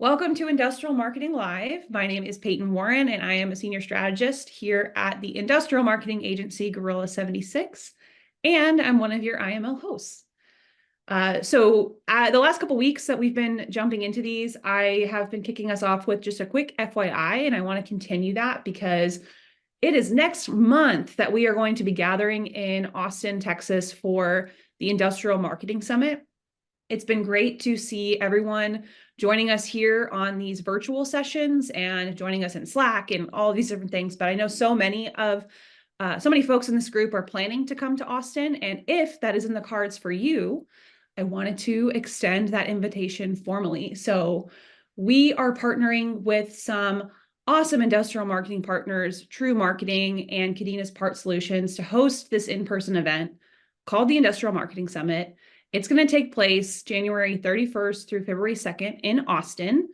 Welcome to Industrial Marketing Live. My name is Peyton Warren, and I am a senior strategist here at the industrial marketing agency Gorilla 76, and I'm one of your IML hosts. The last couple weeks that we've been jumping into these, I have been kicking us off with just a quick FYI, and I want to continue that because it is next month that we are going to be gathering in Austin, Texas for the Industrial Marketing Summit. It's been great to see everyone joining us here on these virtual sessions and joining us in Slack and all these different things. But I know so many folks in this group are planning to come to Austin. And if that is in the cards for you, I wanted to extend that invitation formally. So we are partnering with some awesome industrial marketing partners, True Marketing and Cadena's Part Solutions, to host this in-person event called the Industrial Marketing Summit. It's going to take place January 31st through February 2nd in Austin,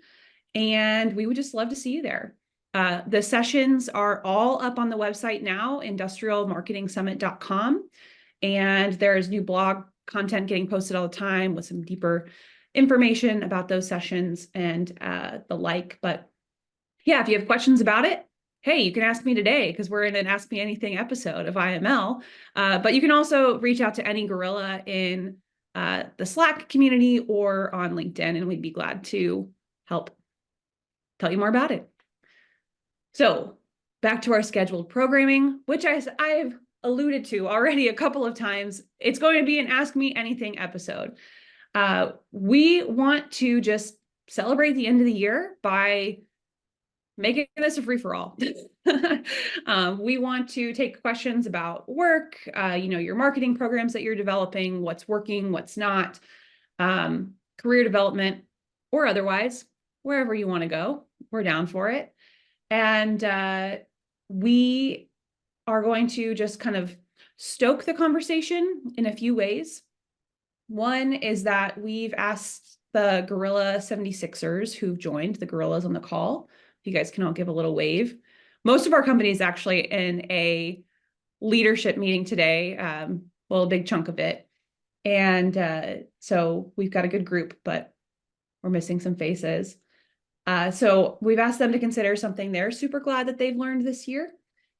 and we would just love to see you there. The sessions are all up on the website now, industrialmarketingsummit.com, and there's new blog content getting posted all the time with some deeper information about those sessions and the like. But yeah, if you have questions about it, hey, you can ask me today because we're in an Ask Me Anything episode of IML. But you can also reach out to any gorilla in the Slack community or on LinkedIn, and we'd be glad to help tell you more about it. So back to our scheduled programming, which I've alluded to already a couple of times. It's going to be an Ask Me Anything episode. We want to just celebrate the end of the year by making this a free-for-all. We want to take questions about work, your marketing programs that you're developing, what's working, what's not, career development, or otherwise, wherever you want to go, we're down for it. And we are going to just kind of stoke the conversation in a few ways. One is that we've asked the Gorilla 76ers who've joined, the gorillas on the call. You guys can all give a little wave. Most of our company is actually in a leadership meeting today, a big chunk of it. And so we've got a good group, but we're missing some faces. So we've asked them to consider something they're super glad that they've learned this year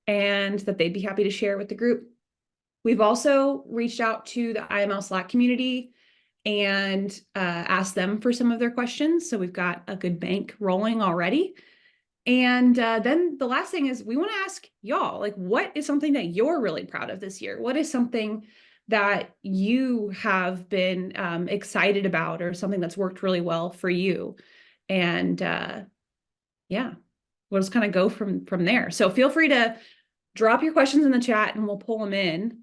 and that they'd be happy to share with the group. We've also reached out to the IML Slack community and asked them for some of their questions. So we've got a good bank rolling already. And then the last thing is we want to ask y'all, like, what is something that you're really proud of this year? What is something that you have been excited about or something that's worked really well for you? And yeah, we'll just kind of go from there. So feel free to drop your questions in the chat and we'll pull them in.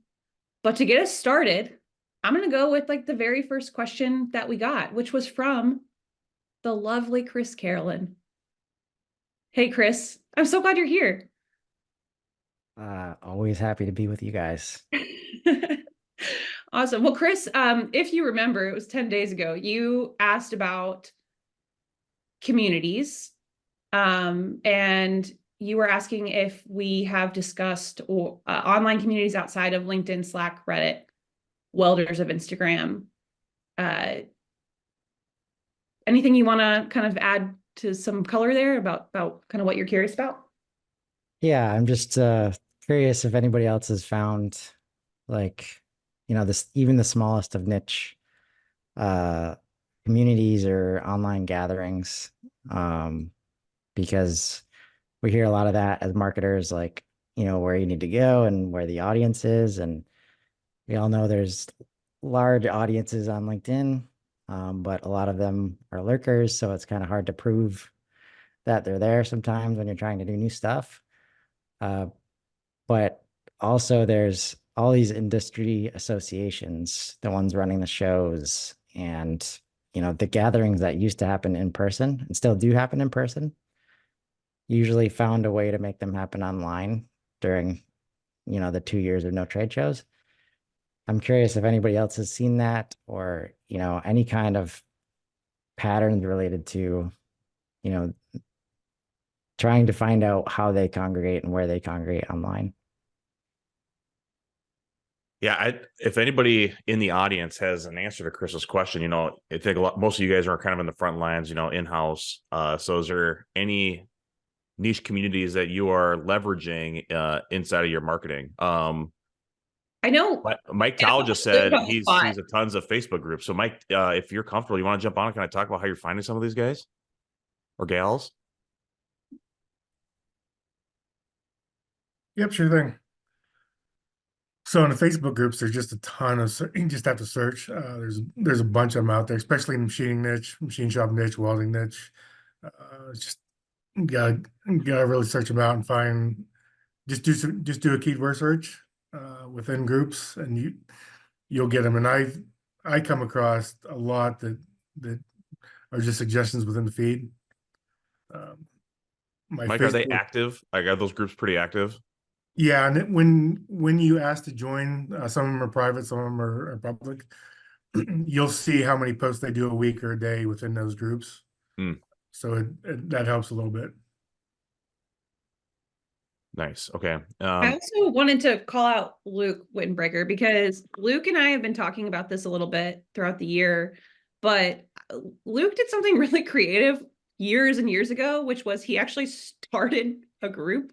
But to get us started, I'm going to go with like the very first question that we got, which was from the lovely Chris Carolyn. Hey, Chris, I'm so glad you're here. Always happy to be with you guys. Awesome. Well, Chris, if you remember, it was 10 days ago, you asked about communities, and you were asking if we have discussed online communities outside of LinkedIn, Slack, Reddit, welders of Instagram. Anything you want to kind of add to some color there about kind of what you're curious about? Yeah, I'm just curious if anybody else has found this even the smallest of niche communities or online gatherings, because we hear a lot of that as marketers, where you need to go and where the audience is. And we all know there's large audiences on LinkedIn, but a lot of them are lurkers. So it's kind of hard to prove that they're there sometimes when you're trying to do new stuff. But also there's all these industry associations, the ones running the shows, and the gatherings that used to happen in person and still do happen in person, usually found a way to make them happen online during the 2 years of no trade shows. I'm curious if anybody else has seen that, or any kind of patterns related to trying to find out how they congregate and where they congregate online. Yeah, if anybody in the audience has an answer to Chris's question, I think most of you guys are kind of in the front lines, in-house. So is there any niche communities that you are leveraging inside of your marketing? I know, Mike and I Towle don't just want to put said him on the spot. he's a tons of Facebook groups. So Mike, if you're comfortable, you want to jump on? Can I talk about how you're finding some of these guys or gals? Yep, sure thing. So in the Facebook groups, there's just a ton of, you just have to search. There's a bunch of them out there, especially in the machining niche, machine shop niche, welding niche. It's just gotta really search them out and find. Just do a keyword search within groups, and you'll get them. And I come across a lot that are just suggestions within the feed. My Mike, are they Facebook. active? Like, are those groups pretty active? Yeah, and when you ask to join, some of them are private, some of them are public. You'll see how many posts they do a week or a day within those groups. Hmm. So that helps a little bit. Nice. Okay. I also wanted to call out Luke Wittenberger because Luke and I have been talking about this a little bit throughout the year, but Luke did something really creative years and years ago, which was he actually started a group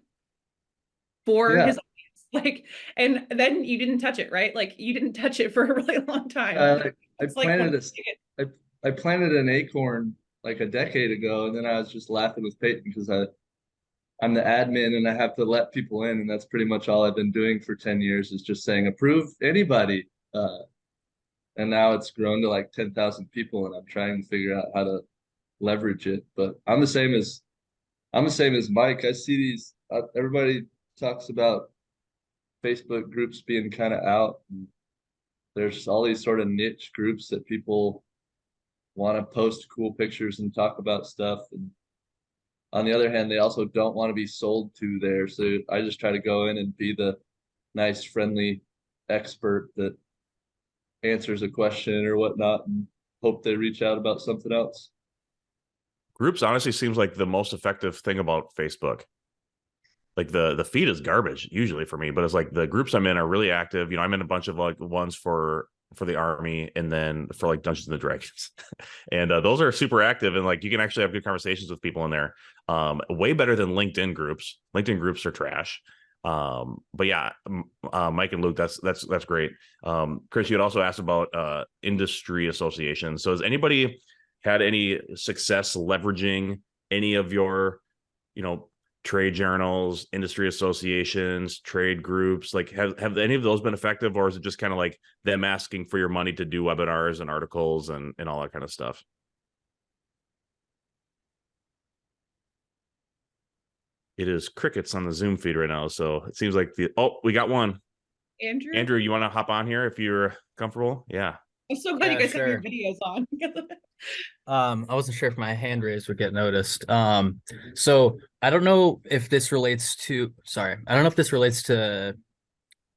for Yeah. his audience. Like, and then you didn't touch it, right? Like you didn't touch it for a really long time. I It's like I planted an acorn like a decade ago, and then I was just laughing with Peyton because I'm the admin and I have to let people in, and that's pretty much all I've been doing for 10 years is just saying approve anybody. And now it's grown to like 10,000 people, and I'm trying to figure out how to leverage it. But I'm the same as Mike. I see these everybody talks about Facebook groups being kind of out. And there's all these sort of niche groups that people want to post cool pictures and talk about stuff. And on the other hand, they also don't want to be sold to there. So I just try to go in and be the nice, friendly expert that answers a question or whatnot and hope they reach out about something else. Groups honestly seems like the most effective thing about Facebook. Like the feed is garbage usually for me, but it's like the groups I'm in are really active. I'm in a bunch of like ones for the army and then for like Dungeons and Dragons, and those are super active and like you can actually have good conversations with people in there. Way better than LinkedIn groups. LinkedIn groups are trash. But yeah, Mike and Luke, that's great. Chris, you had also asked about industry associations. So has anybody had any success leveraging any of your, trade journals, industry associations, trade groups? Like have any of those been effective, or is it just kind of like them asking for your money to do webinars and articles and all that kind of stuff? It is crickets on the Zoom feed right now. So it seems like we got one. Andrew, you want to hop on here if you're comfortable? Yeah. I'm so glad Yeah, you guys have your sure. videos on. I wasn't sure if my hand raise would get noticed. So I don't know if this relates to, sorry, I don't know if this relates to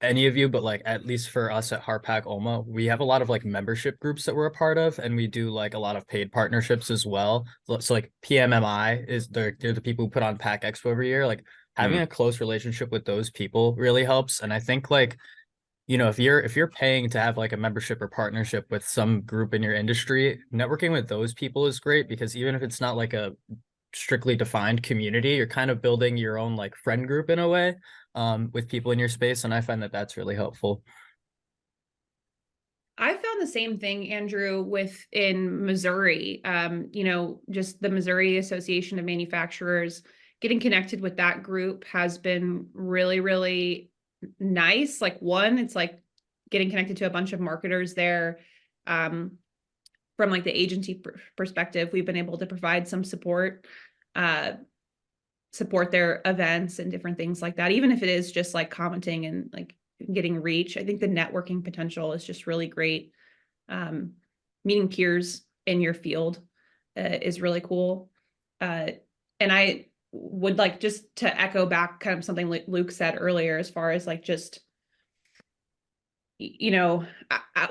any of you, but like at least for us at Harpack Oma, we have a lot of like membership groups that we're a part of, and we do like a lot of paid partnerships as well. So like PMMI is they're the people who put on Pack Expo every year. Like having a close relationship with those people really helps. And I think like if you're paying to have like a membership or partnership with some group in your industry, networking with those people is great because even if it's not like a strictly defined community, you're kind of building your own like friend group in a way, with people in your space, and I find that that's really helpful. I found the same thing, Andrew, in Missouri. Just the Missouri Association of Manufacturers, getting connected with that group has been really, really nice. Like it's like getting connected to a bunch of marketers there. From like the agency perspective, we've been able to provide some support their events and different things like that, even if it is just like commenting and like getting reach. I think the networking potential is just really great. Meeting peers in your field is really cool. And I would like just to echo back kind of something like Luke said earlier, as far as like just,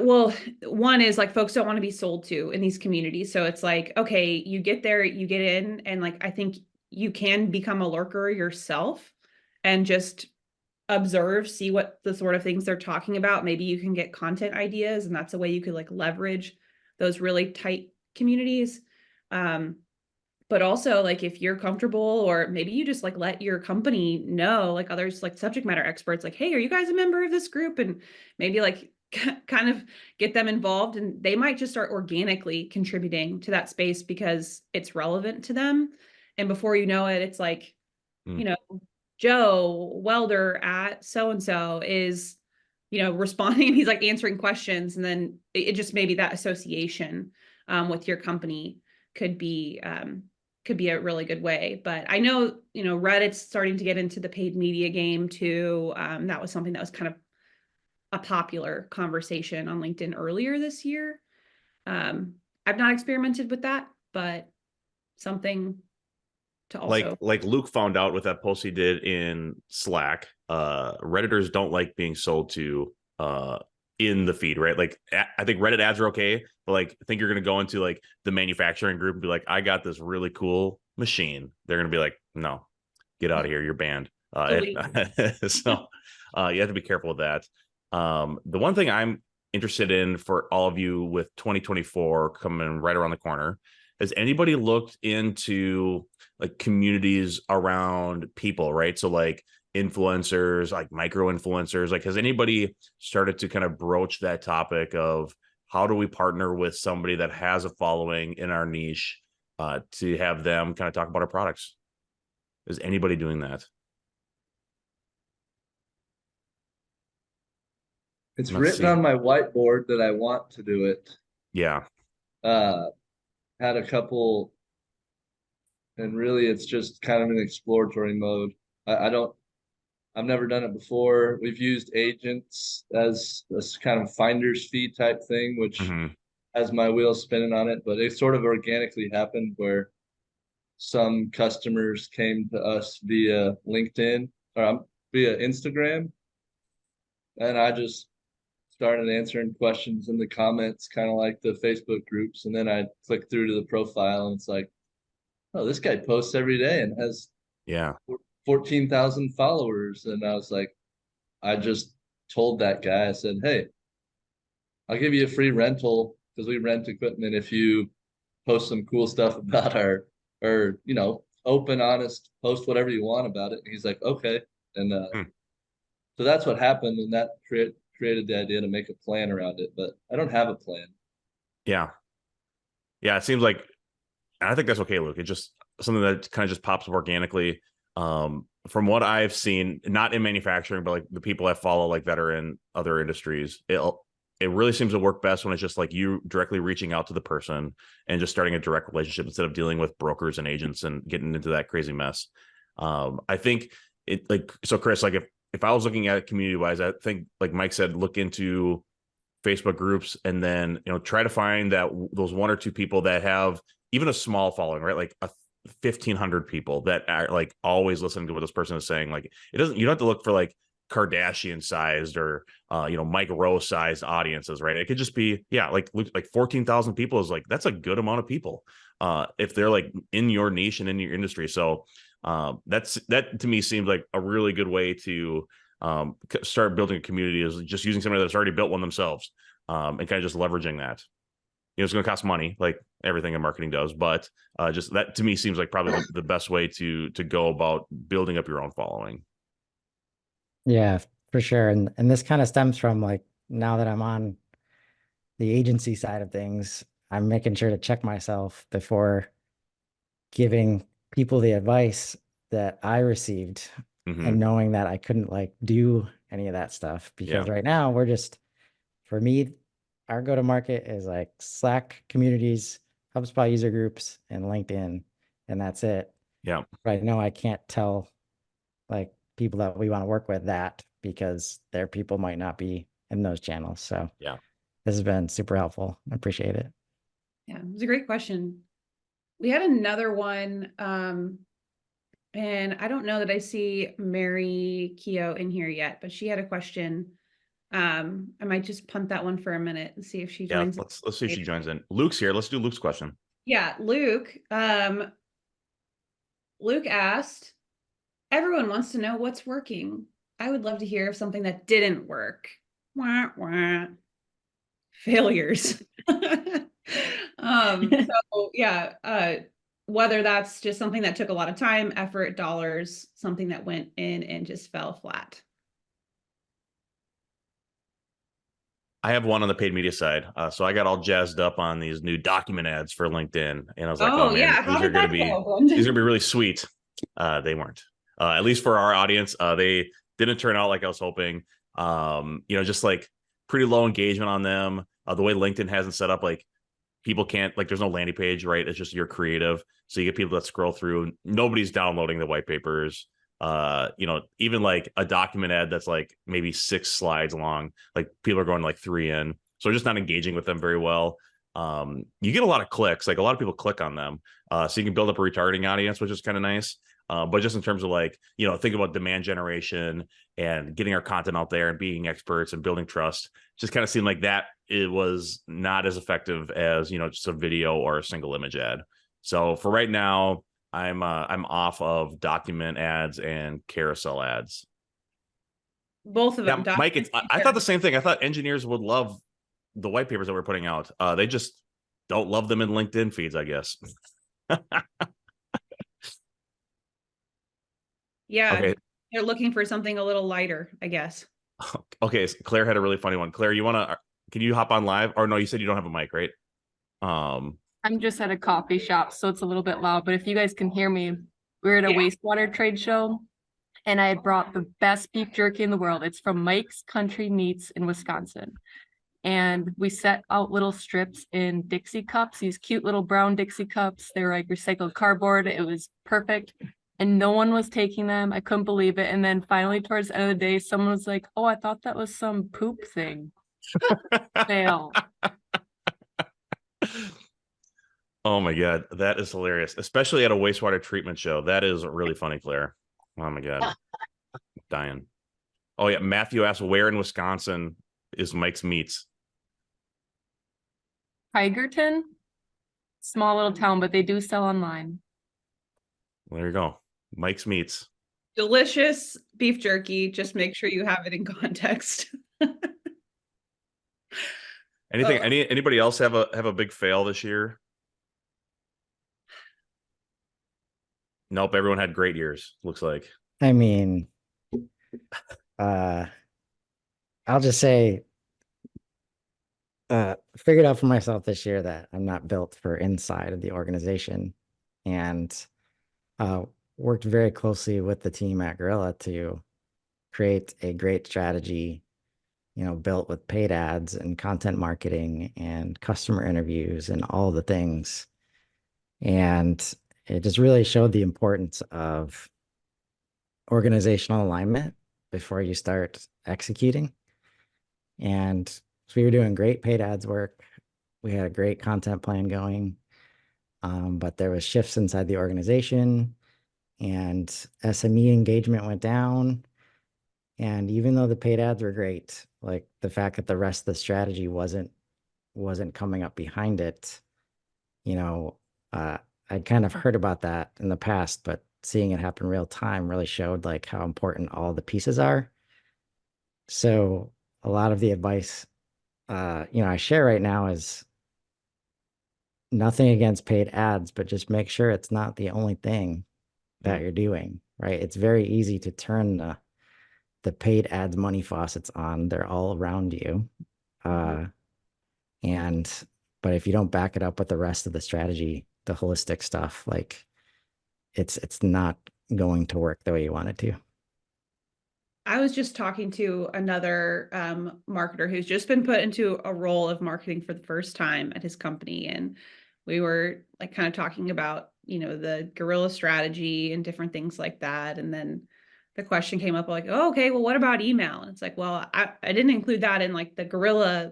well, one is like folks don't want to be sold to in these communities. So it's like, okay, you get there, you get in, and like I think you can become a lurker yourself and just observe, see what the sort of things they're talking about. Maybe you can get content ideas, and that's a way you could like leverage those really tight communities. But also like if you're comfortable, or maybe you just like let your company know, like others like subject matter experts, like, hey, are you guys a member of this group? And maybe like kind of get them involved, and they might just start organically contributing to that space because it's relevant to them. And before you know it, it's like, you know, Joe Welder at so-and-so is, responding, and he's like answering questions. And then it just maybe that association with your company could be a really good way. But I know, Reddit's starting to get into the paid media game too. That was something that was kind of a popular conversation on LinkedIn earlier this year. I've not experimented with that, but something to also like Luke found out with that post he did in Slack. Redditors don't like being sold to in the feed, right? Like I think Reddit ads are okay, but like I think you're gonna go into like the manufacturing group and be like, I got this really cool machine. They're gonna be like, no, get out of here, you're banned. So you have to be careful with that. The one thing I'm interested in for all of you with 2024 coming right around the corner, has anybody looked into like communities around people, right? So like influencers, like micro influencers, like has anybody started to kind of broach that topic of how do we partner with somebody that has a following in our niche to have them kind of talk about our products? Is anybody doing that? It's written on my whiteboard that I want to do it. Yeah. Had a couple, and really it's just kind of an exploratory mode. I've never done it before. We've used agents as this kind of finder's fee type thing, which has my wheels spinning on it, but it sort of organically happened where some customers came to us via LinkedIn or via Instagram, and I just started answering questions in the comments, kind of like the Facebook groups. And then I click through to the profile, and it's like, oh, this guy posts every day and has 14,000 followers. And I was like, I just told that guy, I said, hey, I'll give you a free rental because we rent equipment if you post some cool stuff about or open, honest, post whatever you want about it. And he's like, okay. And so that's what happened, and that created the idea to make a plan around it, but I don't have a plan. Yeah. It seems like, and I think that's okay, Luke. It's just something that kind of just pops up organically. From what I've seen, not in manufacturing, but like the people I follow, like that are in other industries, it really seems to work best when it's just like you directly reaching out to the person and just starting a direct relationship instead of dealing with brokers and agents and getting into that crazy mess. I think it like, so Chris, like if I was looking at it community wise, I think like Mike said, look into Facebook groups and then, try to find those one or two people that have even a small following, right? Like 1,500 people that are like always listening to what this person is saying. Like you don't have to look for like Kardashian sized or Mike Rowe sized audiences, right? It could just be like 14,000 people is like, that's a good amount of people if they're like in your niche and in your industry. So that to me seems like a really good way to start building a community, is just using somebody that's already built one themselves and kind of just leveraging that. It's going to cost money, like everything in marketing does, but just that to me seems like probably the best way to go about building up your own following. Yeah, for sure. And this kind of stems from like, now that I'm on the agency side of things, I'm making sure to check myself before giving people the advice that I received and knowing that I couldn't like do any of that stuff, because right now we're just, for me, our go-to-market is like Slack communities, HubSpot user groups, and LinkedIn, and that's it. Yeah. Right now I can't tell like people that we want to work with that, because their people might not be in those channels. So yeah, this has been super helpful. I appreciate it. Yeah, it was a great question. We had another one, and I don't know that I see Mary Keogh in here yet, but she had a question. I might just punt that one for a minute and see if she joins. Let's see if she joins in. Luke's here. Let's do Luke's question. Yeah, Luke. Luke asked, everyone wants to know what's working. I would love to hear of something that didn't work. Wah, wah. Failures. So yeah, whether that's just something that took a lot of time, effort, dollars, something that went in and just fell flat. I have one on the paid media side. So I got all jazzed up on these new document ads for LinkedIn, and I was like, "Oh man, Yeah, how these are did going to that be go? these are going to be really sweet." They weren't. At least for our audience, they didn't turn out like I was hoping. Just like pretty low engagement on them. The way LinkedIn hasn't set up, like people can't, like, there's no landing page, right? It's just you're creative, so you get people that scroll through. Nobody's downloading the white papers. Even like a document ad that's like maybe 6 slides long, like people are going like 3 in, so they're just not engaging with them very well. You get a lot of clicks, like a lot of people click on them, so you can build up a retargeting audience, which is kind of nice. But just in terms of like, think about demand generation and getting our content out there and being experts and building trust, just kind of seemed like that it was not as effective as, just a video or a single image ad. So for right now, I'm off of document ads and carousel ads. Both of them. Yeah, Mike, I thought the same thing. I thought engineers would love the white papers that we're putting out. They just don't love them in LinkedIn feeds, I guess. Yeah, Okay. they're looking for something a little lighter, I guess. Okay, so Claire had a really funny one. Claire, can you hop on live? Or no, you said you don't have a mic, right? I'm just at a coffee shop, so it's a little bit loud, but if you guys can hear me, we're at a wastewater trade show and I had brought the best beef jerky in the world. It's from Mike's Country Meats in Wisconsin. And we set out little strips in Dixie cups, these cute little brown Dixie cups. They were like recycled cardboard. It was perfect. And no one was taking them. I couldn't believe it. And then finally, towards the end of the day, someone was like, "Oh, I thought that was some poop thing." Fail. Oh my God, that is hilarious, especially at a wastewater treatment show. That is really funny, Claire. Oh my God, dying. Oh yeah, Matthew asked, where in Wisconsin is Mike's Meats? Tigerton, small little town, but they do sell online. Well, there you go, Mike's Meats. Delicious beef jerky. Just make sure you have it in context. Anything? Anybody else have a big fail this year? Nope, everyone had great years, looks like. I mean, I'll just say, figured out for myself this year that I'm not built for inside of the organization, and worked very closely with the team at Gorilla to create a great strategy, built with paid ads and content marketing and customer interviews and all the things. And it just really showed the importance of organizational alignment before you start executing. And so we were doing great paid ads work. We had a great content plan going, but there was shifts inside the organization and SME engagement went down. And even though the paid ads were great, like the fact that the rest of the strategy wasn't coming up behind it, I'd kind of heard about that in the past, but seeing it happen real time really showed like how important all the pieces are. So a lot of the advice, I share right now is nothing against paid ads, but just make sure it's not the only thing that you're doing, right? It's very easy to turn the paid ads money faucets on. They're all around you. But if you don't back it up with the rest of the strategy, the holistic stuff, like it's not going to work the way you want it to. I was just talking to another marketer who's just been put into a role of marketing for the first time at his company. And we were like kind of talking about, the guerrilla strategy and different things like that. And then the question came up like, oh, okay, well, what about email? And it's like, well, I didn't include that in like the guerrilla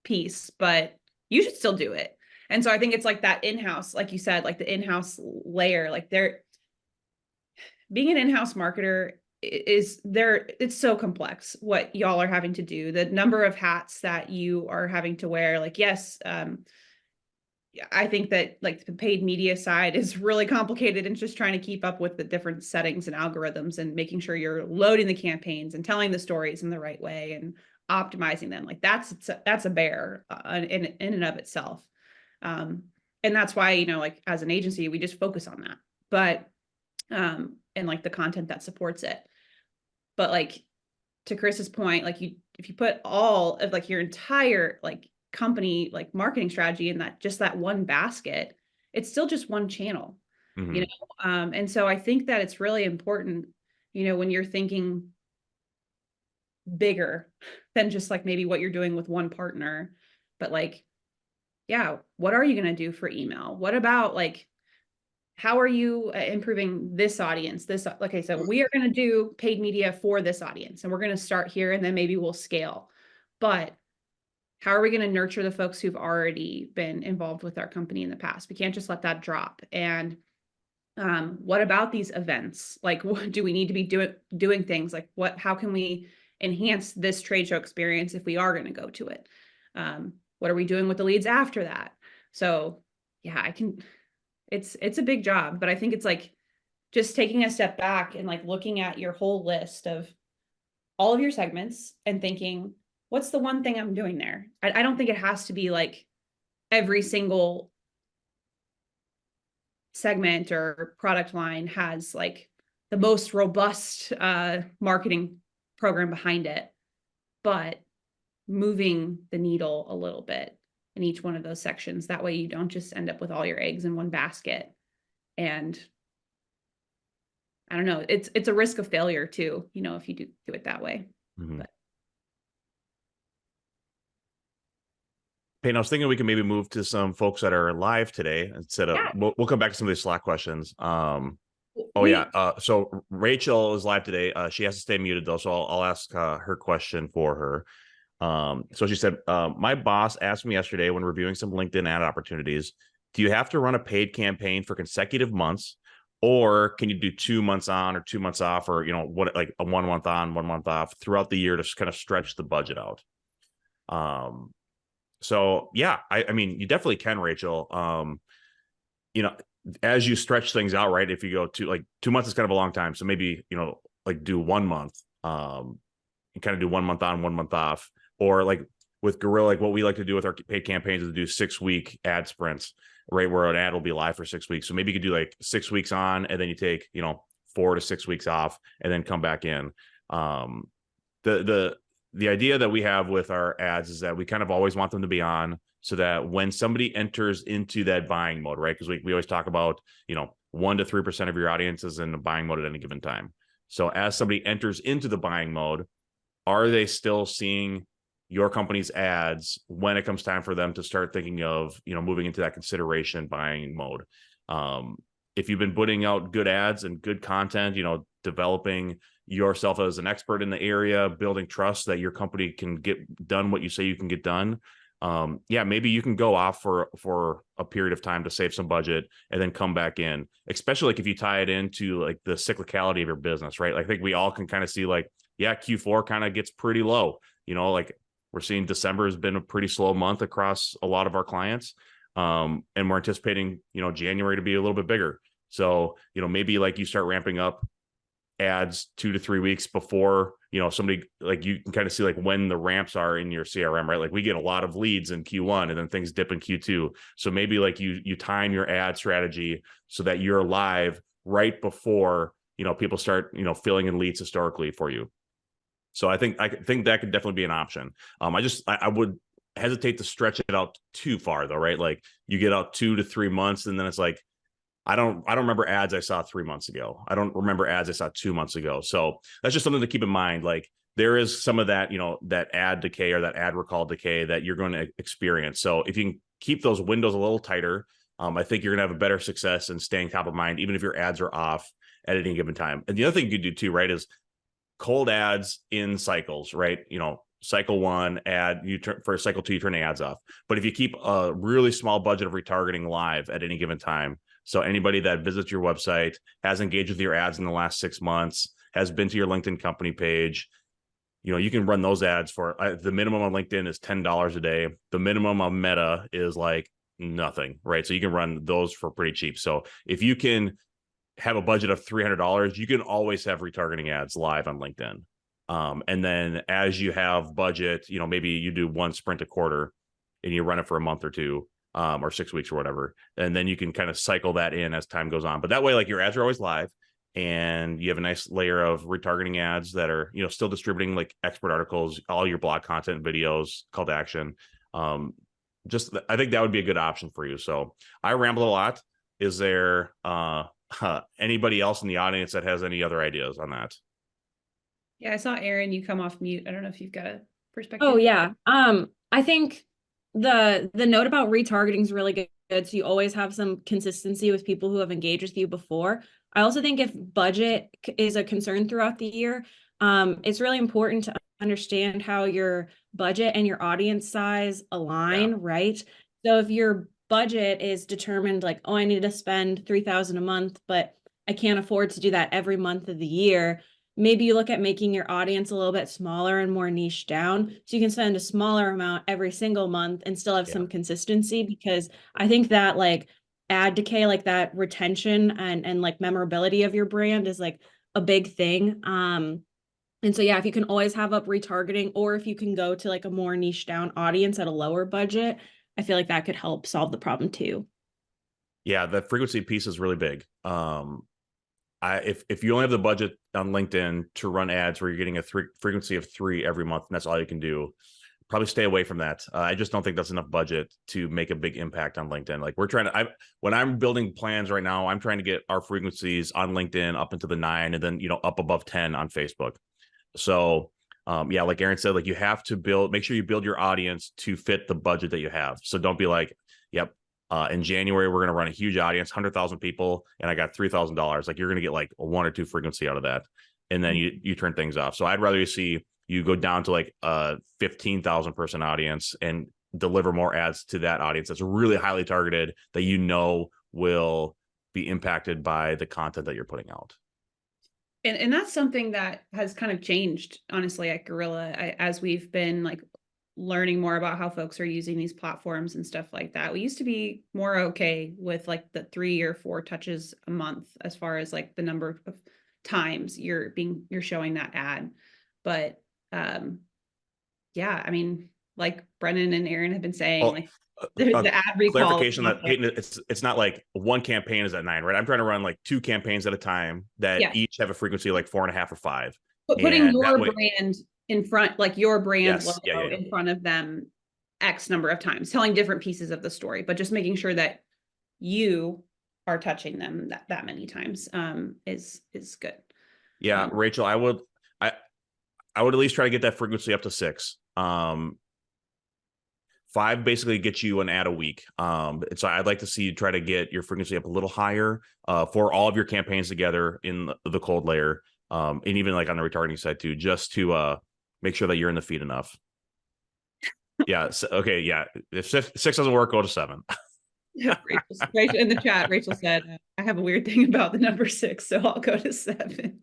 piece, but you should still do it. And so I think it's like that in-house, like you said, like the in-house layer, like being an in-house marketer it's so complex what y'all are having to do, the number of hats that you are having to wear. Like, yes, I think that like the paid media side is really complicated and just trying to keep up with the different settings and algorithms and making sure you're loading the campaigns and telling the stories in the right way and optimizing them. Like that's a bear in and of itself. And that's why, you know, like as an agency, we just focus on that. But and like the content that supports it. But like to Chris's point, like if you put all of like your entire like company like marketing strategy in that one basket, it's still just one channel, Mhm. you know. And so I think that it's really important, you know, when you're thinking bigger than just like maybe what you're doing with one partner, but like, yeah, what are you going to do for email? What about like, how are you improving this audience? Okay, so we are going to do paid media for this audience and we're going to start here and then maybe we'll scale. But how are we going to nurture the folks who've already been involved with our company in the past? We can't just let that drop. And what about these events? Like, what do we need to be doing things like how can we enhance this trade show experience if we are going to go to it? What are we doing with the leads after that? So yeah, it's a big job, but I think it's like just taking a step back and like looking at your whole list of all of your segments and thinking, what's the one thing I'm doing there? I don't think it has to be like every single segment or product line has like the most robust marketing program behind it, but moving the needle a little bit in each one of those sections. That way you don't just end up with all your eggs in one basket. And I don't know, it's a risk of failure too, you know, if you do it that way. Mhm. But Peyton, I was thinking we can maybe move to some folks that are live today instead of yeah, we'll come back to some of these Slack questions. Oh we- yeah. So Rachel is live today. She has to stay muted though, so I'll ask her question for her. So she said, my boss asked me yesterday when reviewing some LinkedIn ad opportunities, do you have to run a paid campaign for consecutive months, or can you do 2 months on or 2 months off, or, you know, what, like a 1 month on, 1 month off throughout the year to kind of stretch the budget out? So yeah, I mean, you definitely can, Rachel. You know, as you stretch things out, right? If you go to like 2 months is kind of a long time. So maybe, you know, like do 1 month, you kind of do 1 month on, 1 month off, or like with Gorilla, like what we like to do with our paid campaigns is do 6-week ad sprints, right? Where an ad will be live for 6 weeks. So maybe you could do like 6 weeks on, and then you take, you know, 4 to 6 weeks off and then come back in. The idea that we have with our ads is that we kind of always want them to be on, so that when somebody enters into that buying mode, right? Because we always talk about, you know, 1 to 3% of your audience is in the buying mode at any given time. So as somebody enters into the buying mode, are they still seeing your company's ads when it comes time for them to start thinking of, you know, moving into that consideration buying mode? If you've been putting out good ads and good content, you know, developing yourself as an expert in the area, building trust that your company can get done what you say you can get done. Yeah, maybe you can go off for a period of time to save some budget and then come back in, especially like if you tie it into like the cyclicality of your business, right? Like, I think we all can kind of see like, yeah, Q4 kind of gets pretty low, you know, like we're seeing December has been a pretty slow month across a lot of our clients. And we're anticipating, you know, January to be a little bit bigger. So, you know, maybe like you start ramping up ads 2 to 3 weeks before, you know, somebody, like you can kind of see like when the ramps are in your CRM, right? Like we get a lot of leads in Q1 and then things dip in Q2. So maybe like you time your ad strategy so that you're live right before, you know, people start, you know, filling in leads historically for you. So I think that could definitely be an option. I would hesitate to stretch it out too far though, right? Like you get out 2 to 3 months and then it's like, I don't remember ads I saw 3 months ago. I don't remember ads I saw 2 months ago. So that's just something to keep in mind. Like there is some of that, you know, that ad decay or that ad recall decay that you're going to experience. So if you can keep those windows a little tighter, I think you're going to have a better success in staying top of mind, even if your ads are off at any given time. And the other thing you do too, right, is cold ads in cycles, right? You know, cycle 1 ad, for cycle 2, you turn the ads off. But if you keep a really small budget of retargeting live at any given time, so anybody that visits your website, has engaged with your ads in the last 6 months, has been to your LinkedIn company page, you know, you can run those ads for the minimum on LinkedIn is $10 a day. The minimum on Meta is like, nothing, right? So you can run those for pretty cheap. So if you can have a budget of $300, you can always have retargeting ads live on LinkedIn. And then as you have budget, maybe you do one sprint a quarter and you run it for a month or two, or 6 weeks or whatever. And then you can kind of cycle that in as time goes on. But that way, like, your ads are always live and you have a nice layer of retargeting ads that are, still distributing like expert articles, all your blog content, videos, call to action. I think that would be a good option for you. So I ramble a lot. Is there anybody else in the audience that has any other ideas on that? Yeah, I saw Aaron, you come off mute. I don't know if you've got a perspective. Oh yeah. I think the note about retargeting is really good. So you always have some consistency with people who have engaged with you before. I also think if budget is a concern throughout the year, it's really important to understand how your budget and your audience size align, right? So if your budget is determined like, oh, I need to spend $3,000 a month, but I can't afford to do that every month of the year, maybe you look at making your audience a little bit smaller and more niche down, so you can spend a smaller amount every single month and still have some consistency, because I think that like ad decay, like that retention and like memorability of your brand is like a big thing. And so, yeah, if you can always have up retargeting, or if you can go to like a more niche down audience at a lower budget, I feel like that could help solve the problem too. Yeah, the frequency piece is really big. If you only have the budget on LinkedIn to run ads where you're getting a frequency of 3 every month, and that's all you can do, probably stay away from that. I just don't think that's enough budget to make a big impact on LinkedIn. Like, when I'm building plans right now, I'm trying to get our frequencies on LinkedIn up into the 9 and then, up above 10 on Facebook. So like Aaron said, like, you have to make sure you build your audience to fit the budget that you have. So don't be like, yep, in January, we're going to run a huge audience, 100,000 people, and I got $3,000. Like, you're going to get like a 1 or 2 frequency out of that. And then you turn things off. So I'd rather see you go down to like a 15,000 person audience and deliver more ads to that audience that's really highly targeted, that will be impacted by the content that you're putting out. And that's something that has kind of changed, honestly, at Gorilla, as we've been like learning more about how folks are using these platforms and stuff like that. We used to be more okay with like the 3 or 4 touches a month as far as like the number of times you're showing that ad. But I mean, like Brennan and Aaron have been saying, the ad recall. Clarification that Peyton, it's not like one campaign is at 9, right? I'm trying to run like 2 campaigns at a time that each have a frequency like 4.5 or 5. But putting your brand in front, like your brand logo in front of them X number of times, telling different pieces of the story, but just making sure that you are touching them that many times is good. Yeah, Rachel, I would at least try to get that frequency up to 6. 5 basically gets you an ad a week. And so I'd like to see you try to get your frequency up a little higher for all of your campaigns together in the cold layer, and even like on the retargeting side too, just to make sure that you're in the feed enough. Yeah. So, okay. Yeah. If 6 doesn't work, go to 7. Rachel in the chat, Rachel said, I have a weird thing about the number 6, so I'll go to 7.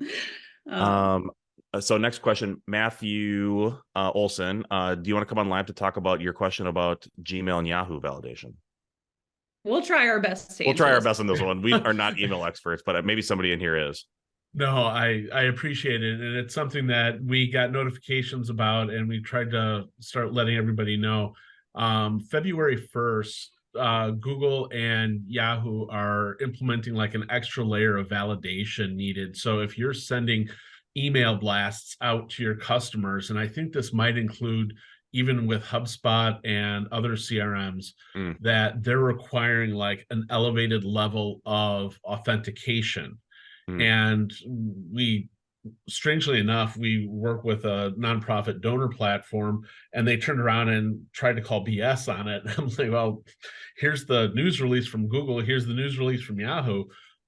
So next question, Matthew Olson, do you want to come on live to talk about your question about Gmail and Yahoo validation? We'll try our best. We'll try our best on this one. We are not email experts, but maybe somebody in here is. No, I appreciate it. And it's something that we got notifications about, and we tried to start letting everybody know. February 1st, Google and Yahoo are implementing like an extra layer of validation needed. So if you're sending email blasts out to your customers, and I think this might include even with HubSpot and other CRMs, that they're requiring like an elevated level of authentication. And strangely enough, we work with a nonprofit donor platform, and they turned around and tried to call BS on it. I'm like, well, here's the news release from Google, here's the news release from Yahoo.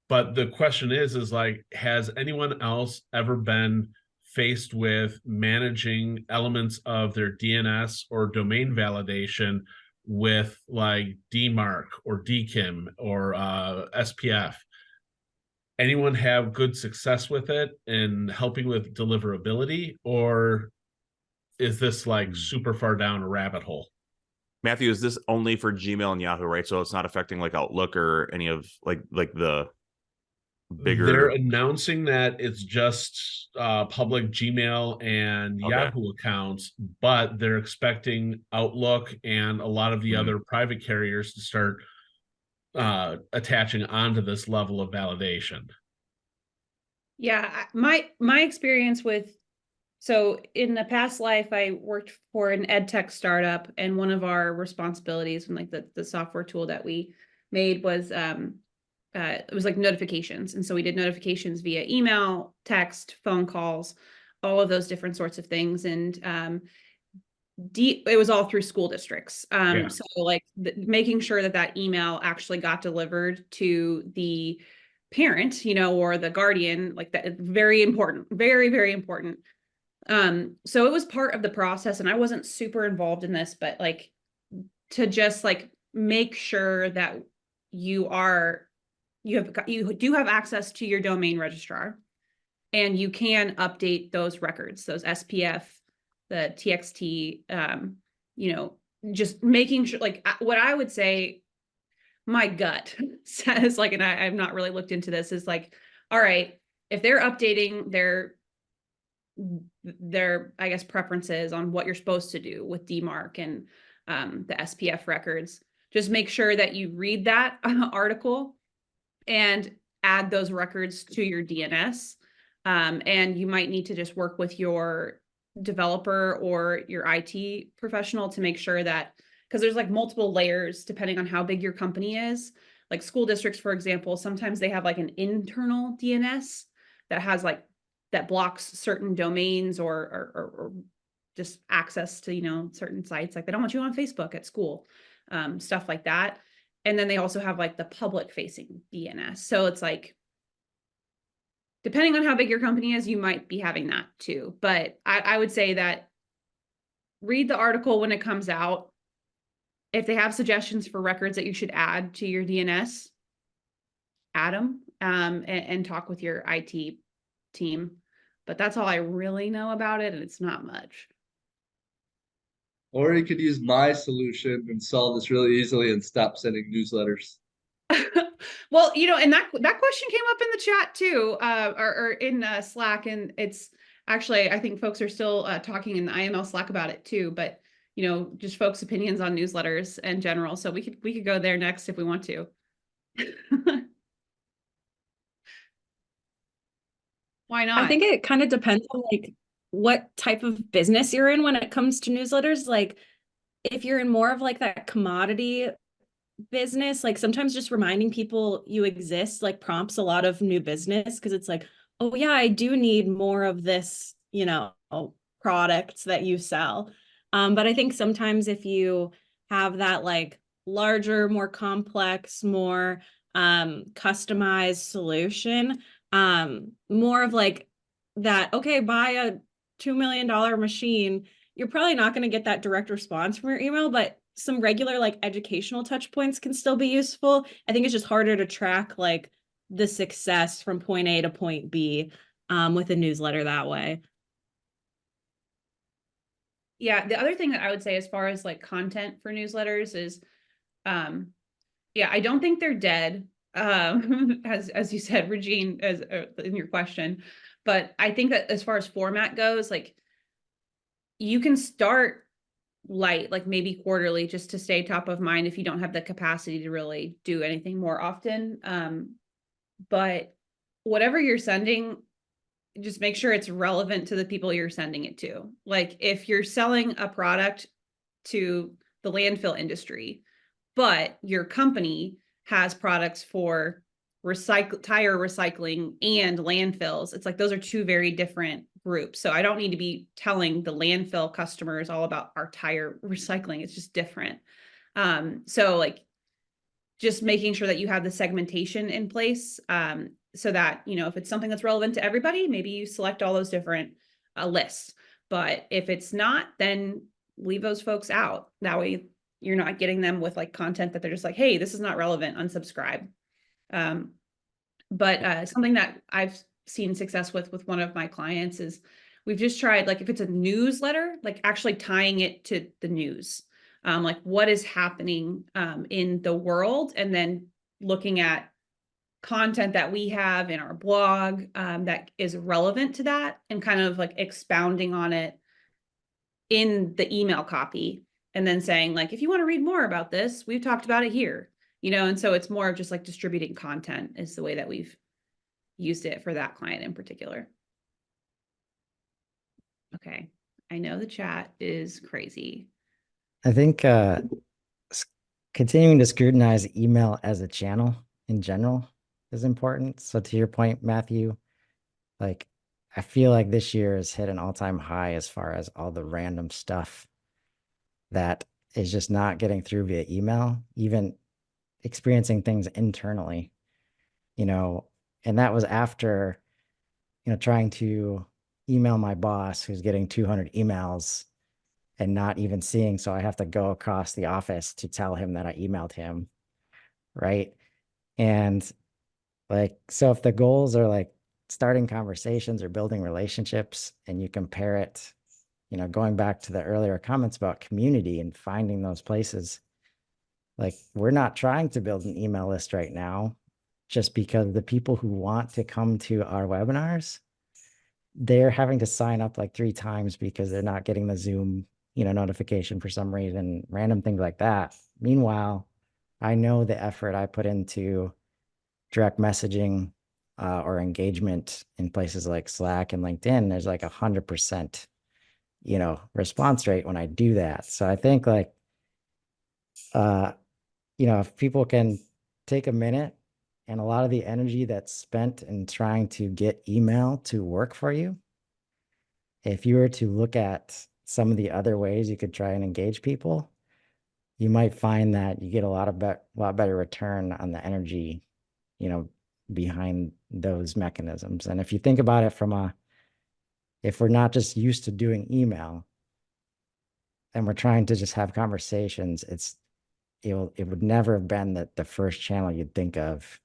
But the question is like, has anyone else ever been faced with managing elements of their DNS or domain validation with like DMARC or DKIM or SPF? Anyone have good success with it in helping with deliverability, or is this like super far down a rabbit hole? Matthew, is this only for Gmail and Yahoo, right? So it's not affecting like Outlook or any of like the bigger. They're announcing that it's just public Gmail and Okay. Yahoo accounts, but they're expecting Outlook and a lot of the other private carriers to start attaching onto this level of validation. Yeah, my experience with, so in the past life, I worked for an ed tech startup, and one of our responsibilities and like the software tool that we made was it was like notifications. And so we did notifications via email, text, phone calls, all of those different sorts of things. And it was all through school districts. Yeah. So like making sure that that email actually got delivered to the parent, you know, or the guardian, like that, very important, very, very important. So it was part of the process, and I wasn't super involved in this, but like to just like make sure that you do have access to your domain registrar, and you can update those records, those SPF, the TXT, you know, just making sure, like what I would say, my gut says, like, and I've not really looked into this, is like, all right, if they're updating their, I guess, preferences on what you're supposed to do with DMARC and the SPF records, just make sure that you read that article and add those records to your DNS. And you might need to just work with your developer or your IT professional to make sure that, because there's like multiple layers depending on how big your company is. Like school districts, for example, sometimes they have like an internal DNS that has like, that blocks certain domains or just access to, you know, certain sites. Like they don't want you on Facebook at school, stuff like that. And then they also have like the public facing DNS. So it's like, depending on how big your company is, you might be having that too. But I would say that read the article when it comes out. If they have suggestions for records that you should add to your DNS, add them, and talk with your IT team. But that's all I really know about it, and it's not much. Or you could use my solution and solve this really easily and stop sending newsletters. Well, you know, and that question came up in the chat too, or in Slack, and it's actually, I think folks are still talking in the IML Slack about it too. But you know, just folks' opinions on newsletters in general. So we could go there next if we want to. Why not? I think it kind of depends on like what type of business you're in when it comes to newsletters. Like if you're in more of like that commodity business, like sometimes just reminding people you exist like prompts a lot of new business, because it's like, oh yeah, I do need more of this, you know, products that you sell. But I think sometimes if you have that like larger, more complex, more customized solution, more of like that, okay, buy a $2 million machine, you're probably not going to get that direct response from your email, but some regular like educational touch points can still be useful. I think it's just harder to track like the success from point A to point B with a newsletter that way. Yeah, the other thing that I would say as far as like content for newsletters is, yeah, I don't think they're dead, as you said, Regine, as in your question. But I think that as far as format goes, like you can start light, like maybe quarterly, just to stay top of mind if you don't have the capacity to really do anything more often. But whatever you're sending, just make sure it's relevant to the people you're sending it to. Like if you're selling a product to the landfill industry, but your company has products for tire recycling and landfills, it's like those are two very different groups. So I don't need to be telling the landfill customers all about our tire recycling. It's just different. So like just making sure that you have the segmentation in place, so that, you know, if it's something that's relevant to everybody, maybe you select all those different lists. But if it's not, then leave those folks out. That way you're not getting them with like content that they're just like, hey, this is not relevant, unsubscribe. But something that I've seen success with one of my clients is we've just tried, like if it's a newsletter, like actually tying it to the news. like what is happening in the world, and then looking at content that we have in our blog that is relevant to that, and kind of like expounding on it in the email copy, and then saying like, if you want to read more about this, we've talked about it here, and so it's more of just like distributing content is the way that we've used it for that client in particular. Okay, I know the chat is crazy. I think continuing to scrutinize email as a channel in general is important. So to your point, Matthew, like I feel like this year has hit an all-time high as far as all the random stuff that is just not getting through via email, even experiencing things internally, and that was after, trying to email my boss who's getting 200 emails and not even seeing. So I have to go across the office to tell him that I emailed him. Right. And like, so if the goals are like starting conversations or building relationships, and you compare it, going back to the earlier comments about community and finding those places, like we're not trying to build an email list right now, just because the people who want to come to our webinars, they're having to sign up like 3 times because they're not getting the Zoom, notification for some reason, random things like that. Meanwhile, I know the effort I put into direct messaging or engagement in places like Slack and LinkedIn, there's like 100%, response rate when I do that. So I think like, if people can take a minute, and a lot of the energy that's spent in trying to get email to work for you, if you were to look at some of the other ways you could try and engage people, you might find that you get a lot better return on the energy, behind those mechanisms. And if you think about it if we're not just used to doing email and we're trying to just have conversations, it would never have been the first channel you'd think of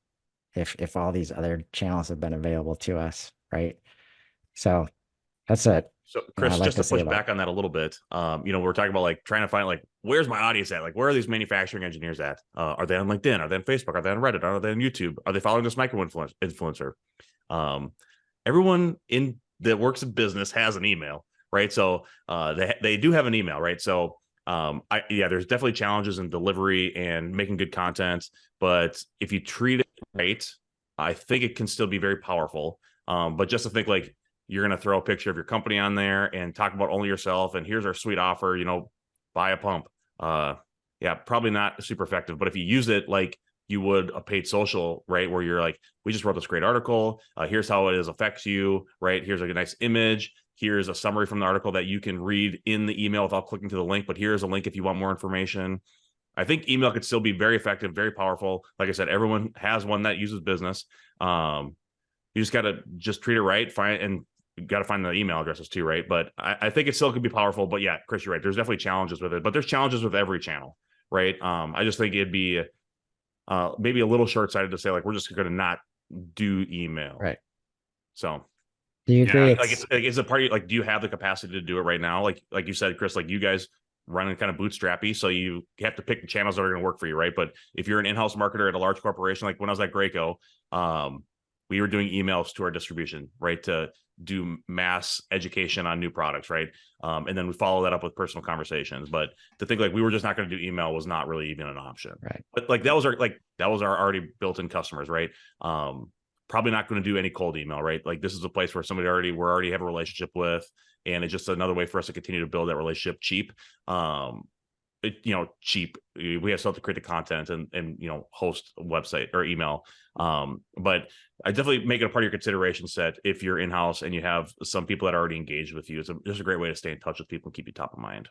if all these other channels have been available to us, right? So that's it. So Chris, I'd like just to to say push about back on that a little bit, we're talking about like trying to find like, where's my audience at? Like, where are these manufacturing engineers at? Are they on LinkedIn? Are they on Facebook? Are they on Reddit? Are they on YouTube? Are they following this micro influencer? Everyone in that works in business has an email, right? So they do have an email, right? So there's definitely challenges in delivery and making good content, but if you treat it right, I think it can still be very powerful. But just to think like, you're going to throw a picture of your company on there and talk about only yourself, and here's our sweet offer, buy a pump. Probably not super effective. But if you use it like you would a paid social, right, where you're like, we just wrote this great article, here's how it affects you, right, here's a nice image, here's a summary from the article that you can read in the email without clicking to the link, but here's a link if you want more information. I think email could still be very effective, very powerful. Like I said, everyone has one that uses business. You just got to treat it right, you got to find the email addresses too, right? But I think it still could be powerful. But yeah, Chris, you're right. There's definitely challenges with it, but there's challenges with every channel, right? I just think it'd be maybe a little short-sighted to say like, we're just going to not do email. Right. So do you agree? Is a party like, do you have the capacity to do it right now? Like you said, Chris, like you guys running kind of bootstrappy, so you have to pick the channels that are going to work for you, right? But if you're an in-house marketer at a large corporation, like when I was at Graco, we were doing emails to our distribution, right, to do mass education on new products, right? And then we follow that up with personal conversations. But to think like we were just not going to do email was not really even an option, right? But like that was our already built-in customers, right? Probably not going to do any cold email, right? Like this is a place where we already have a relationship with, and it's just another way for us to continue to build that relationship cheap. Cheap. We have still to create the content and host a website or email. But I definitely make it a part of your consideration set if you're in-house and you have some people that are already engaged with you. It's just a great way to stay in touch with people and keep you top of mind.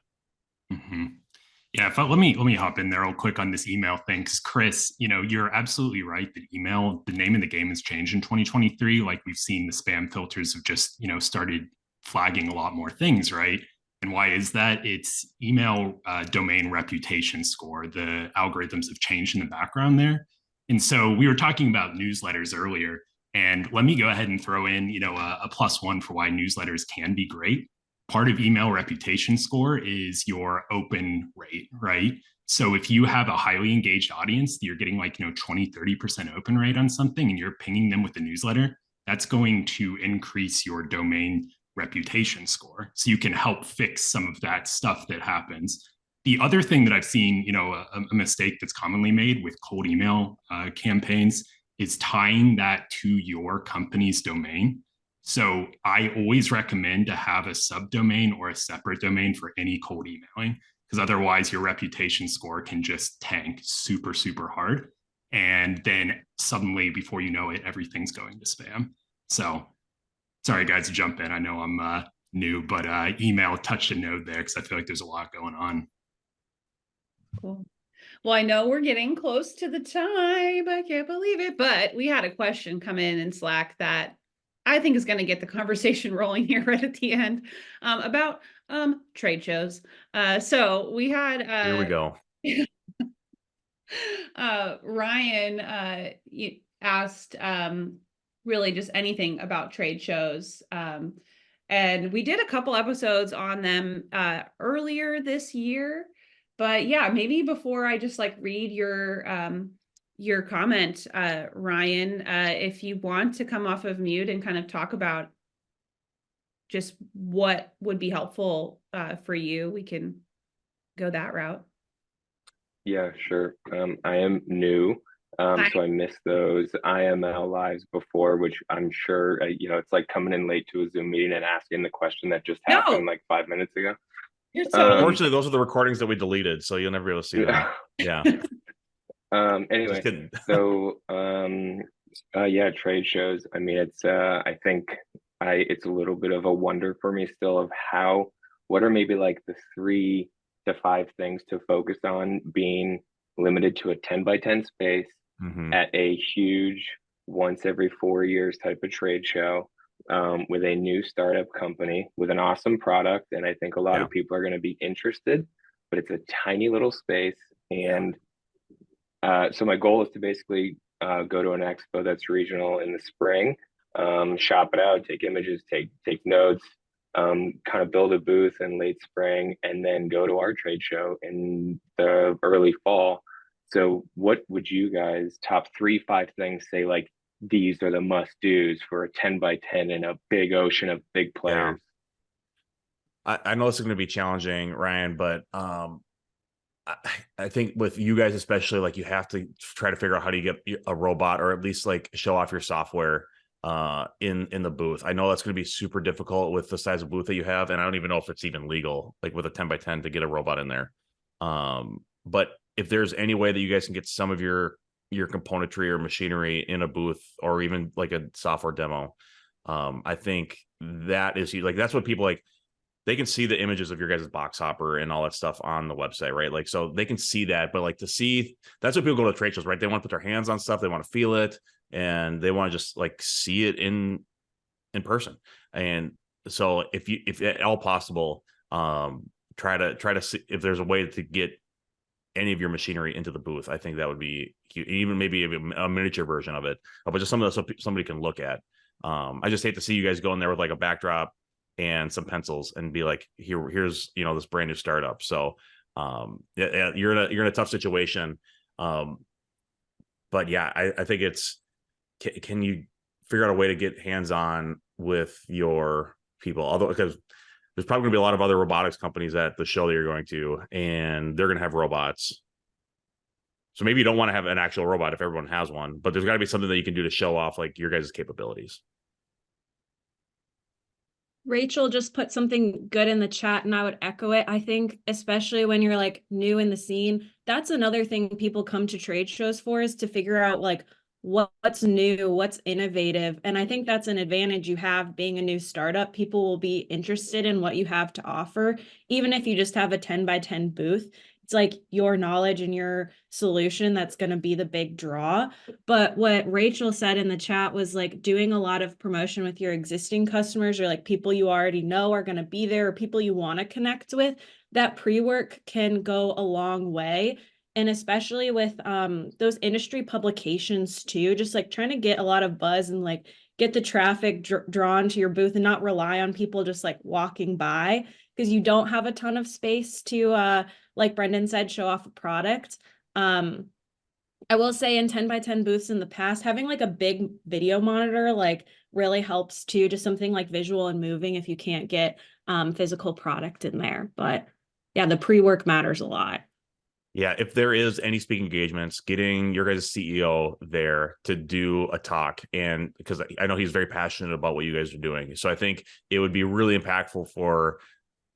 Mm-hmm. Yeah, let me hop in there real quick on this email thing, because Chris, you're absolutely right that email, the name of the game has changed in 2023. Like we've seen the spam filters have just started flagging a lot more things, right? And why is that? It's email domain reputation score. The algorithms have changed in the background there. And so we were talking about newsletters earlier, and let me go ahead and throw in, a +1 for why newsletters can be great. part of email reputation score is your open rate, right? So if you have a highly engaged audience, you're getting like, 20, 30% open rate on something and you're pinging them with a newsletter, that's going to increase your domain reputation score. So you can help fix some of that stuff that happens. The other thing that I've seen, a mistake that's commonly made with cold email campaigns is tying that to your company's domain. So I always recommend to have a subdomain or a separate domain for any cold emailing, because otherwise your reputation score can just tank super, super hard. And then suddenly, before you know it, everything's going to spam. So sorry, guys, to jump in. I know I'm new, but email touched a node there because I feel like there's a lot going on. Cool. Well, I know we're getting close to the time. I can't believe it, but we had a question come in Slack that I think is going to get the conversation rolling here right at the end about trade shows. So we had Here we go. Ryan asked really just anything about trade shows. And we did a couple episodes on them earlier this year. But yeah, maybe before I just like read your comment, Ryan, if you want to come off of mute and kind of talk about just what would be helpful for you, we can go that route. Yeah, sure. I am new, so I missed those IML lives before, which I'm sure, it's like coming in late to a Zoom meeting and asking the question that just happened like 5 minutes ago. Unfortunately, those are the recordings that we deleted, so you'll never be able to see them. Yeah. Anyway, so yeah, trade shows. I mean, it's I think it's a little bit of a wonder for me still of what are maybe like the 3 to 5 things to focus on being limited to a 10 by 10 space at a huge once every 4 years type of trade show. With a new startup company with an awesome product. And I think a lot of people are going to be interested, but it's a tiny little space. And so my goal is to basically go to an expo that's regional in the spring, shop it out, take images, take notes, kind of build a booth in late spring, and then go to our trade show in the early fall. So what would you guys top 3-5 things say, like, these are the must-dos for a 10 by 10 in a big ocean of big players? I know this is going to be challenging, Ryan, but I think with you guys especially, like, you have to try to figure out how do you get a robot, or at least like show off your software in the booth. I know that's going to be super difficult with the size of booth that you have, and I don't even know if it's even legal, like with a 10 by 10 to get a robot in there. But if there's any way that you guys can get some of your componentry or machinery in a booth, or even like a software demo, I think that is like, that's what people like. They can see the images of your guys' box hopper and all that stuff on the website, right? Like, so they can see that, but like to see, that's what people go to trade shows, right? They want to put their hands on stuff, they want to feel it, and they want to just like see it in person. And so if at all possible, try to see if there's a way to get any of your machinery into the booth. I think that would be cute. Even maybe a miniature version of it, but just something that somebody can look at. I just hate to see you guys go in there with like a backdrop and some pencils and be like, here's this brand new startup. So yeah, you're in a tough situation. But yeah, I think it's, can you figure out a way to get hands-on with your people? Although, because there's probably gonna be a lot of other robotics companies at the show that you're going to, and they're gonna have robots. So maybe you don't want to have an actual robot if everyone has one, but there's got to be something that you can do to show off like your guys' capabilities. Rachel just put something good in the chat and I would echo it. I think especially when you're like new in the scene, that's another thing people come to trade shows for, is to figure out like what's new, what's innovative. And I think that's an advantage you have being a new startup. People will be interested in what you have to offer, even if you just have a 10 by 10 booth. It's like your knowledge and your solution that's going to be the big draw. But what Rachel said in the chat was like doing a lot of promotion with your existing customers, or like people you already know are going to be there, or people you want to connect with. That pre-work can go a long way. And especially with those industry publications too, just like trying to get a lot of buzz and like get the traffic drawn to your booth and not rely on people just like walking by, because you don't have a ton of space to like Brendan said, show off a product. I will say in 10 by 10 booths in the past, having like a big video monitor like really helps too, just something like visual and moving if you can't get physical product in there. But yeah, the pre-work matters a lot. Yeah, if there is any speaking engagements, getting your guys' CEO there to do a talk, and because I know he's very passionate about what you guys are doing. So I think it would be really impactful for,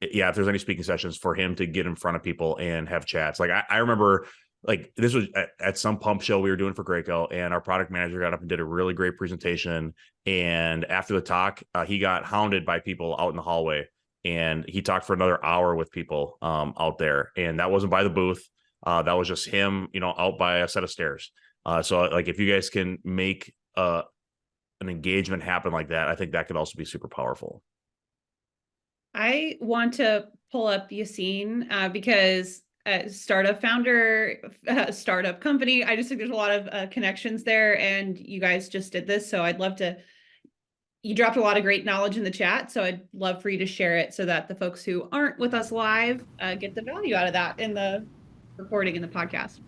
yeah, if there's any speaking sessions, for him to get in front of people and have chats. Like I remember, like this was at some pump show we were doing for Graco, and our product manager got up and did a really great presentation. And after the talk, he got hounded by people out in the hallway, and he talked for another hour with people out there. And that wasn't by the booth. That was just him, out by a set of stairs. So like if you guys can make an engagement happen like that, I think that could also be super powerful. I want to pull up Yassine because startup founder, startup company. I just think there's a lot of connections there, and you guys just did this. So I'd love to, you dropped a lot of great knowledge in the chat. So I'd love for you to share it so that the folks who aren't with us live get the value out of that in the recording in the podcast.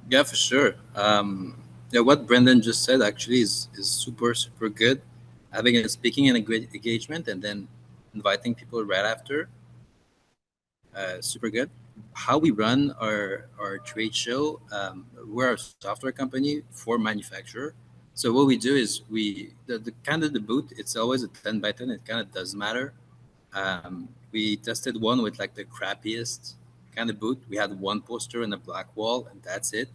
Yeah, for sure. Yeah, what Brendan just said actually is super, super good. Having a speaking and a great engagement and then inviting people right after, super good. How we run our trade show, we're a software company for manufacturer. So what we do is the kind of the booth, it's always a 10 by 10. It kind of doesn't matter. We tested one with like the crappiest kind of booth. We had one poster and a black wall, and that's it.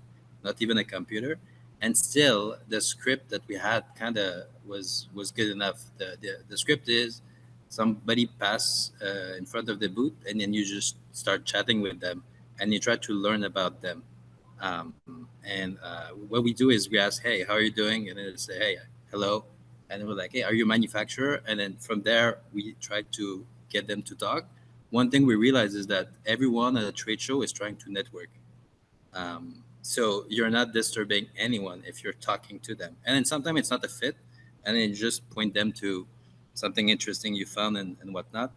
Not even a computer. And still, the script that we had kind of was good enough. The script is somebody pass in front of the booth, and then you just start chatting with them, and you try to learn about them. And what we do is we ask, "Hey, how are you doing?" And then they say, "Hey, hello." And we're like, "Hey, are you a manufacturer?" And then from there, we try to get them to talk. One thing we realize is that everyone at a trade show is trying to network. So you're not disturbing anyone if you're talking to them. And then sometimes it's not a fit, and then you just point them to something interesting you found and whatnot.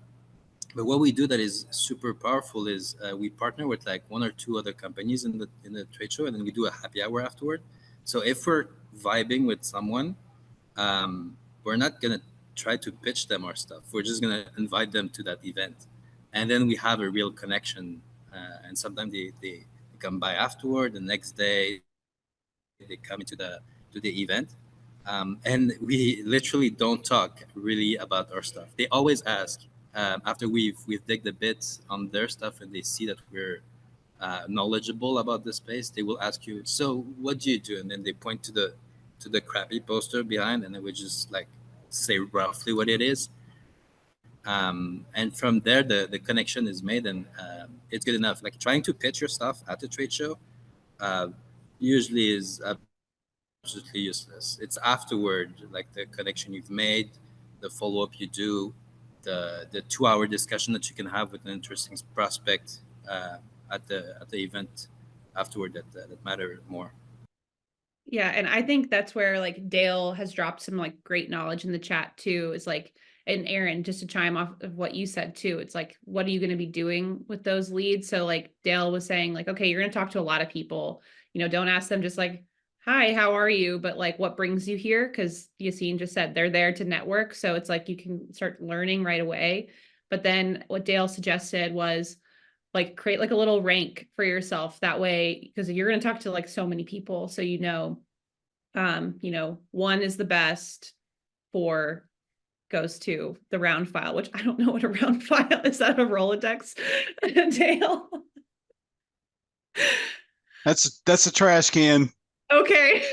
But what we do that is super powerful is we partner with like one or two other companies in the trade show, and then we do a happy hour afterward. So if we're vibing with someone, we're not gonna try to pitch them our stuff. We're just gonna invite them to that event, and then we have a real connection. And sometimes they come by afterward. The next day, they come into the event, and we literally don't talk really about our stuff. They always ask after we've digged a bit on their stuff, and they see that we're knowledgeable about the space. They will ask you, "So what do you do?" And then they point to the crappy poster behind, and then we just like say roughly what it is. And from there, the connection is made, and it's good enough. Like trying to pitch your stuff at the trade show usually is absolutely useless. It's afterward, like the connection you've made, the follow-up you do, the 2-hour discussion that you can have with an interesting prospect at the event afterward that matter more. Yeah, and I think that's where like Dale has dropped some like great knowledge in the chat too. Is like, and Aaron, just to chime off of what you said too, it's like, what are you going to be doing with those leads? So like Dale was saying, like, okay, you're going to talk to a lot of people. Don't ask them just like, "Hi, how are you?" But like, what brings you here? Because Yassine just said they're there to network. So it's like you can start learning right away. But then what Dale suggested was like create like a little rank for yourself that way, because you're going to talk to like so many people. So, 1 is the best, 4 goes to the round file, which I don't know what a round file is. That a Rolodex, Dale? That's a trash can. Okay.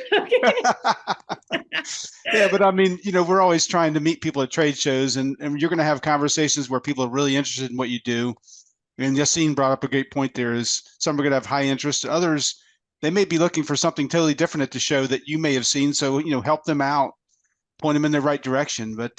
Yeah, but I mean, we're always trying to meet people at trade shows, and you're going to have conversations where people are really interested in what you do. And Yassine brought up a great point there is some are going to have high interest. Others, they may be looking for something totally different at the show that you may have seen. So, help them out, point them in the right direction. But,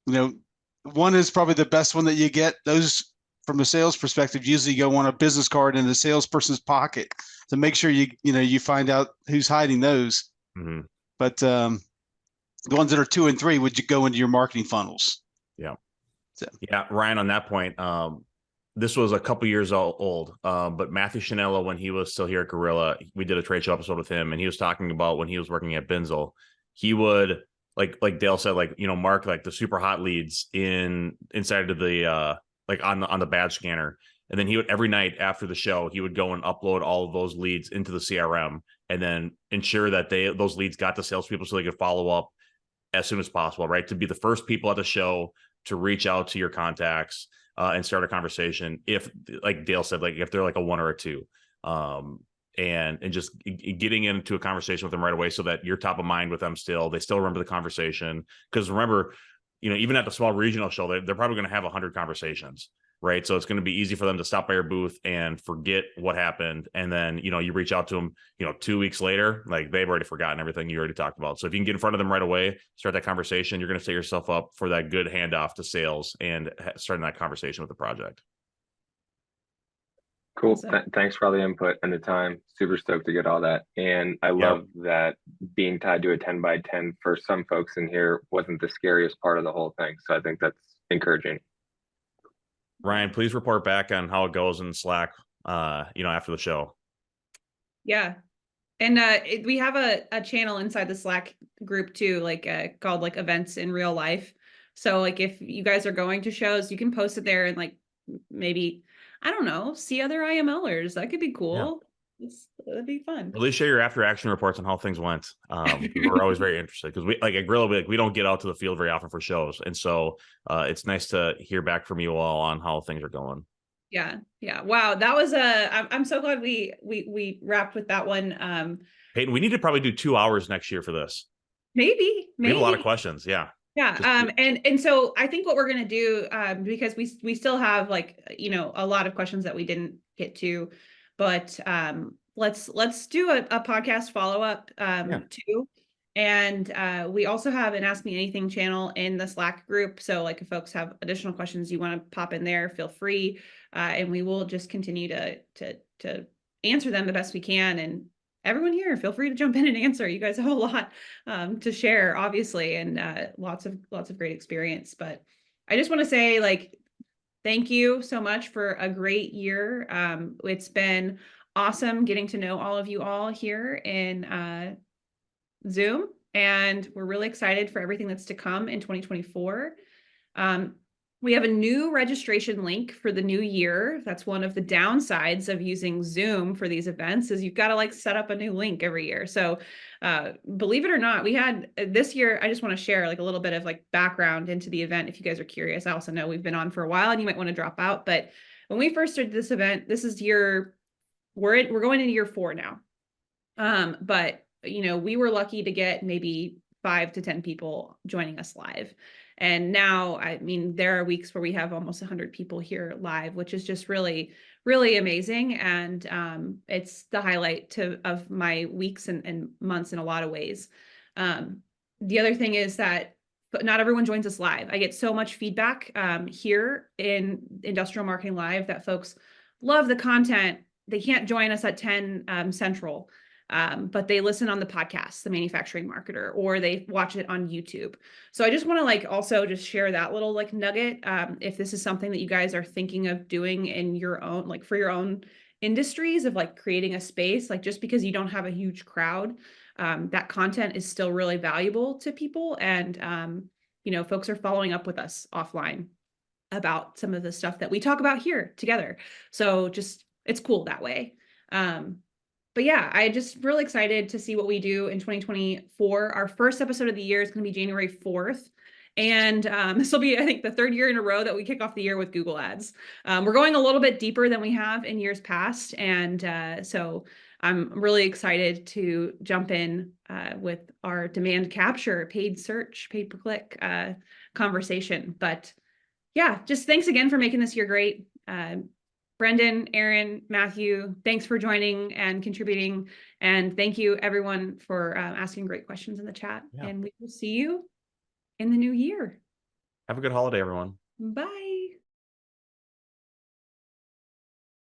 1 is probably the best one that you get. Those from a sales perspective, usually go on a business card in the salesperson's pocket to make sure you find out who's hiding those. Mm-hmm. But the ones that are 2 and 3 would you go into your marketing funnels. Yeah. So. Yeah, Ryan, on that point, this was a couple years old, but Matthew Chanella, when he was still here at Gorilla, we did a trade show episode with him, and he was talking about when he was working at Binzel, he would like Dale said, mark like the super hot leads inside of the on the badge scanner, and then he would every night after the show he would go and upload all of those leads into the CRM, and then ensure that those leads got to salespeople so they could follow up as soon as possible, right? To be the first people at the show to reach out to your contacts and start a conversation. If, like Dale said, like if they're like a 1 or a 2, and just getting into a conversation with them right away so that you're top of mind with them still. They still remember the conversation. Because remember, even at the small regional show, they're probably going to have 100 conversations, right? So it's going to be easy for them to stop by your booth and forget what happened. And then, you reach out to them, 2 weeks later, like they've already forgotten everything you already talked about. So if you can get in front of them right away, start that conversation, you're going to set yourself up for that good handoff to sales and starting that conversation with the project. Cool. Thanks for all the input and the time. Super stoked to get all that. And I love that being tied to a 10 by 10 for some folks in here wasn't the scariest part of the whole thing. So I think that's encouraging. Ryan, please report back on how it goes in Slack, after the show. Yeah. And we have a channel inside the Slack group too, called events in real life. So if you guys are going to shows, you can post it there and maybe, I don't know, see other IMLers. That could be cool. Yeah. That'd be fun. At least share your after action reports on how things went. We're always very interested because we at Gorilla, we don't get out to the field very often for shows. And so it's nice to hear back from you all on how things are going. Yeah. Yeah. Wow. That was I'm so glad we wrapped with that one. Peyton, we need to probably do 2 hours next year for this. Maybe. We have a lot of questions. Yeah. Yeah. And so I think what we're going to do, because we still have a lot of questions that we didn't get to, but let's do a podcast follow-up too. And we also have an Ask Me Anything channel in the Slack group. So if folks have additional questions you want to pop in there, feel free. And we will just continue to answer them the best we can. And everyone here, feel free to jump in and answer. You guys have a lot to share, obviously, and lots of great experience. But I just want to say, thank you so much for a great year. It's been awesome getting to know all of you all here in Zoom, and we're really excited for everything that's to come in 2024. We have a new registration link for the new year. That's one of the downsides of using Zoom for these events, is you've got to set up a new link every year. So believe it or not, we had this year, I just want to share a little bit of background into the event if you guys are curious. I also know we've been on for a while and you might want to drop out, but when we first started this event, this is we're going into year 4 now. But we were lucky to get maybe 5 to 10 people joining us live. And now, I mean, there are weeks where we have almost 100 people here live, which is just really, really amazing. And it's the highlight of my weeks and months in a lot of ways. The other thing is that not everyone joins us live. I get so much feedback here in Industrial Marketing Live that folks love the content. They can't join us at 10 Central. But they listen on the podcast, The Manufacturing Marketer, or they watch it on YouTube. So I just want to also just share that little nugget. If this is something that you guys are thinking of doing in your own, for your own industries, of creating a space, just because you don't have a huge crowd, that content is still really valuable to people. And, folks are following up with us offline about some of the stuff that we talk about here together. So it's cool that way. But yeah, I just really excited to see what we do in 2024. Our first episode of the year is going to be January 4th. And this will be, I think, the 3rd year in a row that we kick off the year with Google Ads. We're going a little bit deeper than we have in years past. And so I'm really excited to jump in with our demand capture, paid search, paid per click conversation. But yeah, just thanks again for making this year great. Brendan, Aaron, Matthew, thanks for joining and contributing. And thank you everyone for asking great questions in the chat. Yeah. And we will see you in the new year. Have a good holiday, everyone. Bye.